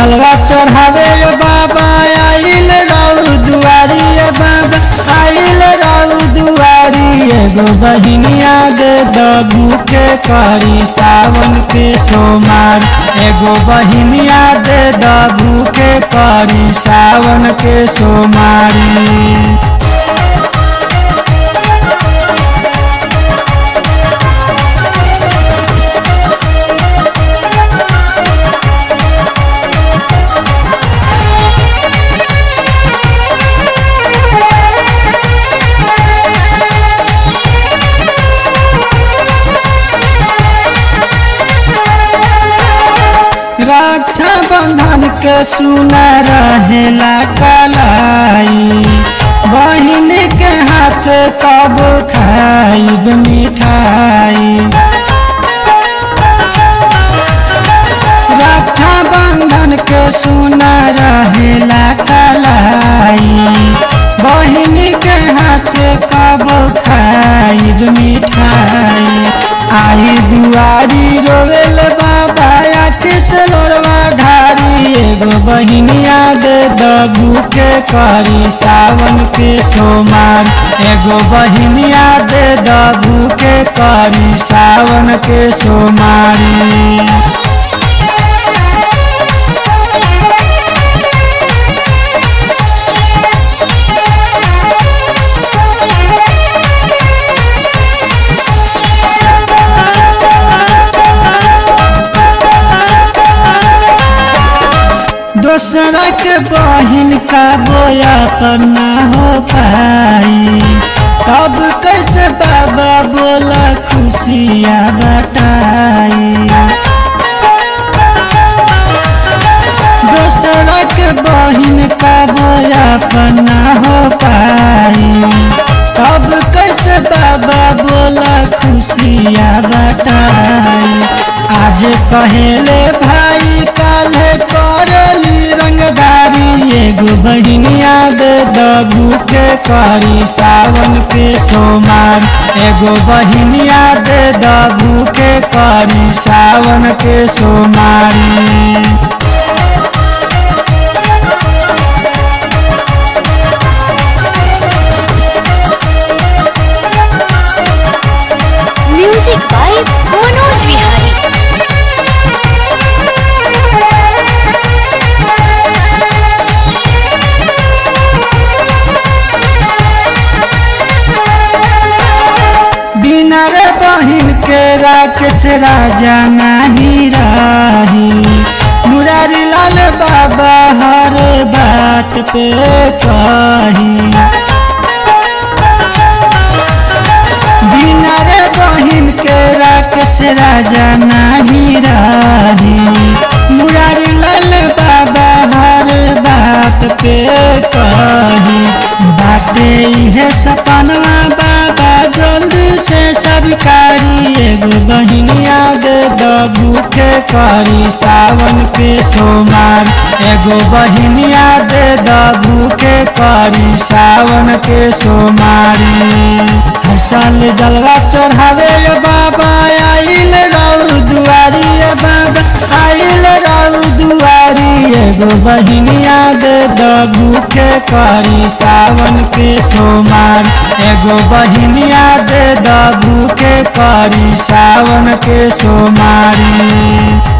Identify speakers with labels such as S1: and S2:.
S1: जलवा चढ़ावे बाबा आइल राउर दुआरी बाबा आइल राउर दुआरी एगो बहिनिया दे दबू के करी सावन के सोमार एगो बहिनिया दे दबू के करी सावन के सोमारी। रक्षा बंधन के सुना रहेला कलाई बहिन के हाथ कब खाइब मिठाई। रक्षा बंधन के सुना रहेला कलाई बहिन के हाथ कब खाइब मिठाई। आई दुआरी रोवेल बाबा से लोरवा ढारी एगो बहिनिया दे दबू के करी सावन के सोमार एगो बहिनिया दे दबू के करी सावन के सोमारी। दूसरा के बहिन का बोया पर ना हो पाई तब कैसे बाबा बोला खुशियाँ बटाई। दूसरा के बहिन का बोया पर ना हो पाई तब कैसे बाबा बोला खुशियाँ बटाई। आज कहेले भाई काल करली रंगदारी एगो बहिनिया दे दबू के करी सावन के सोमार एगो बहिनिया दे दबू के करी सावन के सोमारी।
S2: Music by Manoj Vihari.
S1: बिना रे बहिन के राकेश राजा नहीं रही मुरारी लाल बाबा हर बात पे कही। बिना रे बहिन के राकेश राजा नहीं रही मुरारी लाल बाबा हर बात पे कही। बाटे है सपनवा बाबा जल्दी से सरकारी एगो बहिनिया दे दबू के करी सावन के सोमार एगो बहिनिया दे दबू के करी सावन के सोमारी। हर साल जलवा चढ़ावे बाबा आइल राउर दुआरी बाबा आइल राउर दुआरी एगो बहिनिया दे दबू के करी सावन के सोमार एगो बहिनिया दे दबू के करी सावन के सोमारी।